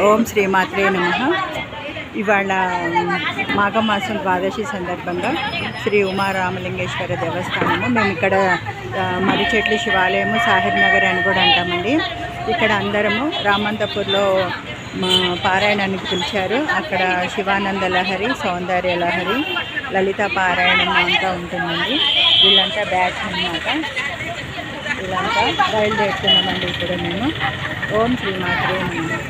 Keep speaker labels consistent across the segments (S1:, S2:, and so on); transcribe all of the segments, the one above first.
S1: ఓం శ్రీమాత్రే నమః. ఇవాళ మాఘమాసం ద్వాదశి సందర్భంగా శ్రీ ఉమారామలింగేశ్వర దేవస్థానము. మేము ఇక్కడ మర్రి చెట్లు శివాలయము సాహెబ్ నగర్ అని కూడా అంటామండి. ఇక్కడ అందరము రామంతపూర్లో పారాయణానికి పిలిచారు. అక్కడ శివానంద లహరి, సౌందర్య లహరి, లలిత పారాయణం అంతా ఉంటుందండి. వీళ్ళంతా బ్యాచ్ అన్నమాట. వీళ్ళంతా బయలుదేరుతున్నామండి ఇప్పుడు మేము. ఓం శ్రీమాత్రే నమః.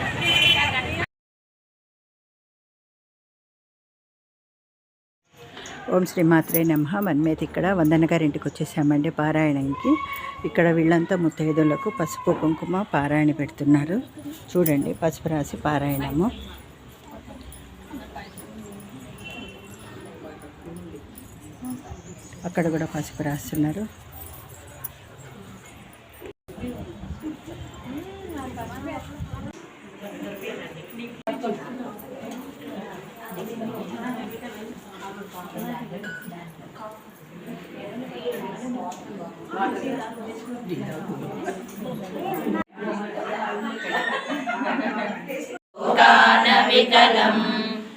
S1: ఓం శ్రీమాత్రే నమః. మనమేది ఇక్కడ వందన గారింటికి వచ్చేసామండి పారాయణంకి. ఇక్కడ వీళ్ళంతా ముత్తైదులకు పసుపు కుంకుమ పారాయణ పెడుతున్నారు. చూడండి, పసుపు రాసి పారాయణము. అక్కడ కూడా పసుపు రాస్తున్నారు.
S2: వికలం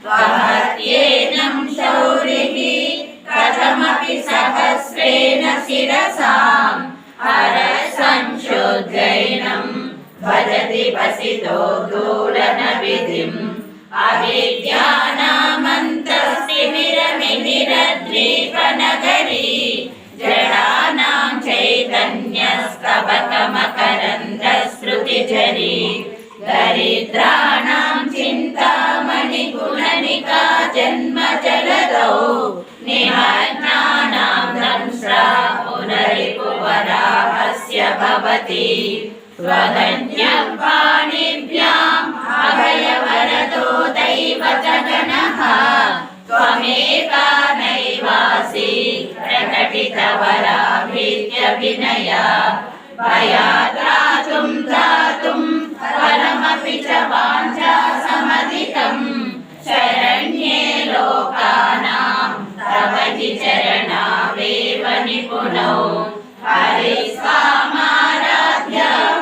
S2: త్వమత్యేనం శౌరిః కథమపి సహస్రేణ శిరసాం హరసంశోద్గైనం భజతి వసితో దూలన విధిం అవిద్యానామంతస్తిమిరమిహిరద్వీపనగరీ జడానాం చైతన్యస్తబకమకరందశ్రుతిఝరీ దరిద్రాణాం చింతామణి గుణనికా జన్మజలదౌ నిమగ్నానాం దంశ్రా పునరిపువరాహస్య భవతి త్వదన్యపాణిభ్యాం అభయవరదో దైవతగణః త్వమేకా నైవాసి ప్రకటితవరాభీత్యభినయా భయాద్రాతుం దాతుం ఫలమపి చ వాంఛాసమధికం శరణ్యే లోకానాం తవ హి చరణావేవ నిపుణౌ హరిస్వామారాధ్య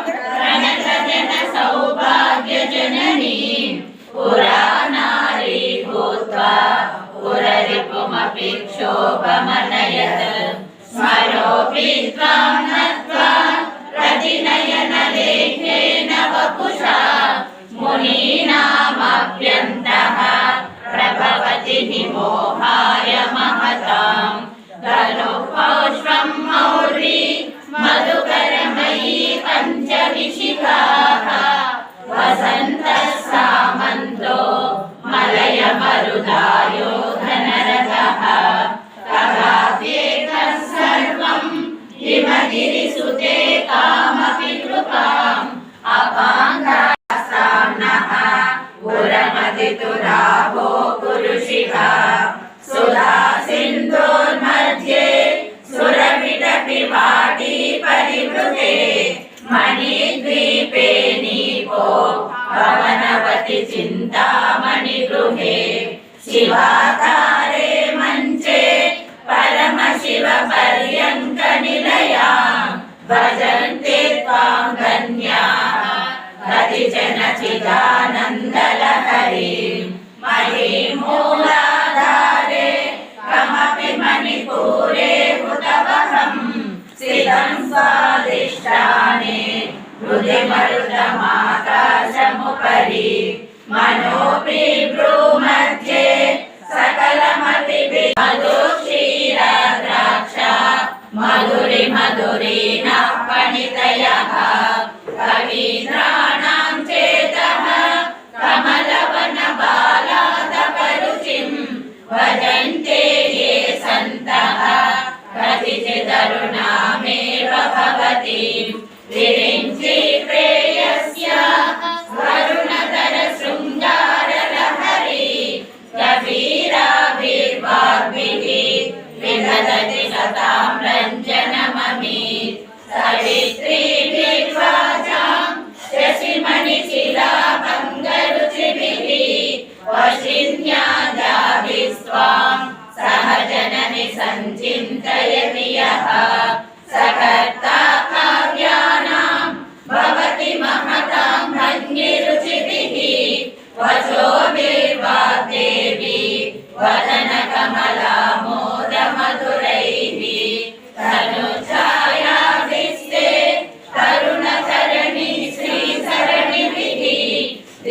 S2: ప్రణతజన సౌభాగ్యజననీ పురానారీ భూత్వా పురరిపుమపి క్షోభమనయత్ స్మరోపి త్వాం నత్వా ప్రతినయనలేఖేన వపుషా మునీనామప్యంతః ప్రభవతి విమోహాయ మహతాం ధనుఃపౌష్పం మౌర్వి మధుకరమయీ పంచవిశిఖాః వసन्तः సామంతో మలయమరుదాయో ధనరథः తథాప్యేకः సర్వం హిమగిరిసుతే కామపి కృపాం అపాంగాస్తాన్నః పురమదితురాభో పురుషిగా సుధా సింధోర్मध्ये సురవిటపి వాటీ పరివృతే మణిద్వీపే నీపో పవనవతి చింతామణి గృహే శివాకారే మంచే పరమశివ పర్యంక నిలయాం భజంతే త్వాం ధన్యాః కతిచన చిదానందలహరీం మణిమూలాధారే కమపి మణిపూరే హుతవహం స్థితం స్వాధిష్టానే హృది మరుతమాకాశముపరి మనోపి భ్రూमध्ये సకలమపి మధుక్షీరద్రాక్ష మధురి మధురీణః పణితయః కవీంద్రాణాం చేతః కమలవన బాలాతపరుచిం భజంతే ఏ సంతః కతిచిదరుణామేవ భవతీం విరించి ప్రేయస్య వరుణధర శృంగారలహరీ కవీరాభిర్వాగ్భిః విదధతి సతాం రంజనమమీత్ సవిత్రీభిర్వాచాం శశిమణిశిలాభంగరుచిభిః వశిన్యాదాభిస్త్వాం సహజనని సంచింతయతి యః సకర్తా కావ్యానాం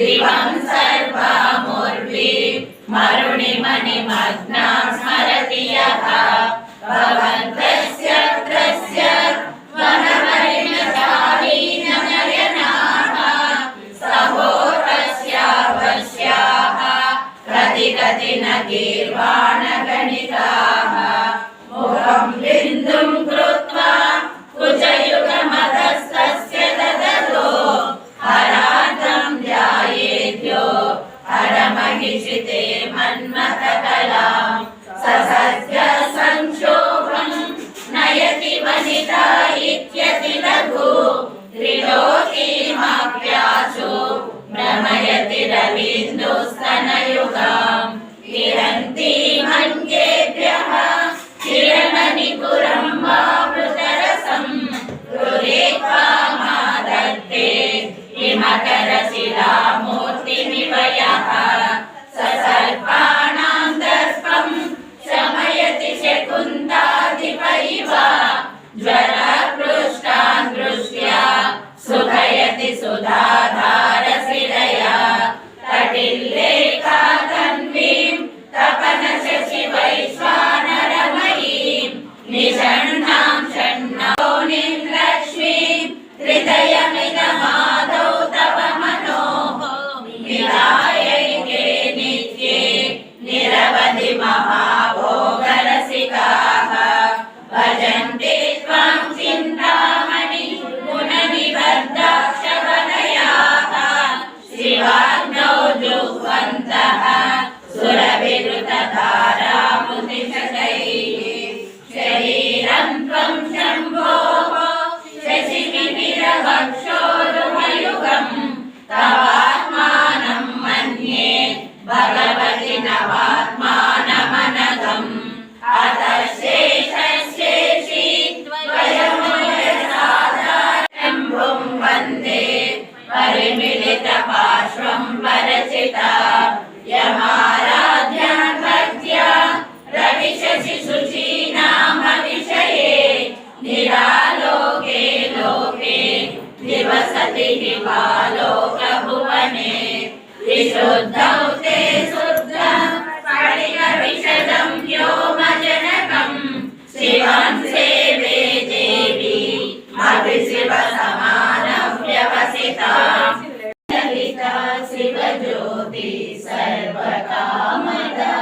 S2: दिवं सर्वमुर्वी मरुणिमणिमग्ना स्मरति यः भवन्तस्य तस्य वनमरिणशालीनयनाः सहोत्रस्यावश्याः प्रतिगतिन गीर्वाणगणिताः मुखं बिन्दुं कृत्वा कुजयुगमधस्तस्य ददतो हरार्थं ध्यायेद्यो हरमहिषिते मन्मथकलां ससद्य संक्षोभं नयति वनिता इत्यति लघु त्रिलोकीमाप्याशो भ्रमयति रवीन्दुस्तनयुगां किरन्तीमन्येभ्यः किरणनिपुरं वामृतरसं रुरेत्वामादत्ते हिमकरशिलामूर्तिमिव यः ससर्पाणां दर्पं शमयति शकुन्ताधिप इव ज्वरपृष्टान् दृष्ट्या सुखयति सुधाधारशिलया तटिल्लेखातन्वीं तपनशशिवैश्वानरमयीं निषण्णां षण्णोनिं लक्ष्मीं हृदयमिदमादौ तव मनोः विधायैके नित्ये निरवधि महाभोगरसिकाः भजन्ते त्वां चिन्तामणि गुणनिबद्धाक्षवलयाः शिवाग्नौ जुह्वन्तः सुरविरुतधारामुदिशतैः शरीरं त्वं शम्भोः शशिमिरवक्षोरुमयुगं तवात्मानं मन्ये भगवति नवात्मानमनघम् अतः शेषशेषी त्वयमुयसाधारम्भुं वन्दे परिमिलितपार्श्वं परचिता यमाराध्यां भक्त्या रविशशिशुचीनामविषये निरालोके लोके दिवसति दिवालोकभुवने विशुद्धौ ते शुद्धं स्फटिकविशदं व्योमजनकं शिवं सेवे देवी अभिशिवसमानव्यवसिता ललिता शिवज्योति सर्वकामदा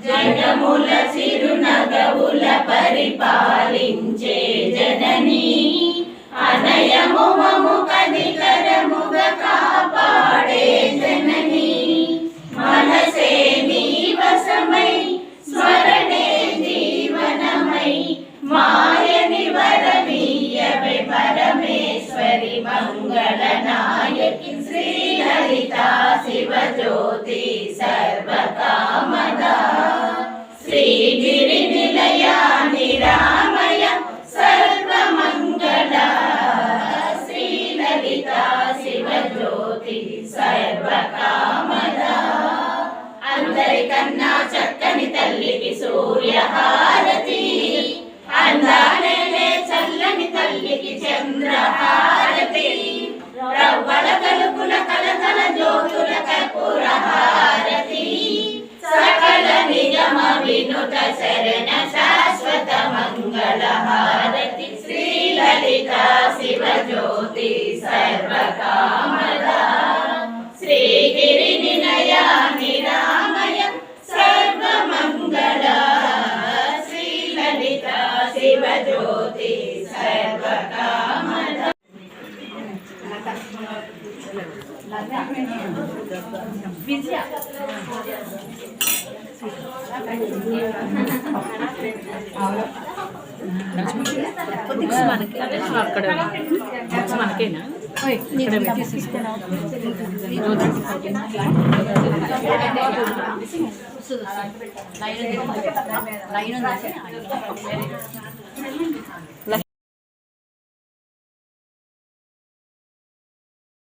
S2: జగముల చిరునగవుల పరిపాలించే జననీ అనయము మము కనికరముగ కాపాడే జననీ మనసే నీ వశమై స్మరణే జీవనమై మాయని వరమీయవే పరమేశ్వరి మంగళనాయకి శ్రీలలితా శివజ్యోతి సర్వకామదా శ్రీగిరి నిలయా నిరామయ సర్వమంగళ శ్రీలలితా శివజ్యోతి సర్వకామదా అందరికన్నా చక్కని తల్లికి సూర్యహారతి అందాలే చల్లని తల్లికి చంద్రహారతి రవ్వల కలుపుల కలకల జ్యోతుల కర్పూర హారతి సకల నిగమ వినుత శరణ శాశ్వత మంగళ హారతి శ్రీలలితా శివజ్యోతి సర్వకామదా శ్రీగిరి నిలయా నిరామయ సర్వమంగళ శ్రీలలితా శివజ్యోతి సర్వకామదా
S3: అక్కడ మనకేనా లైన్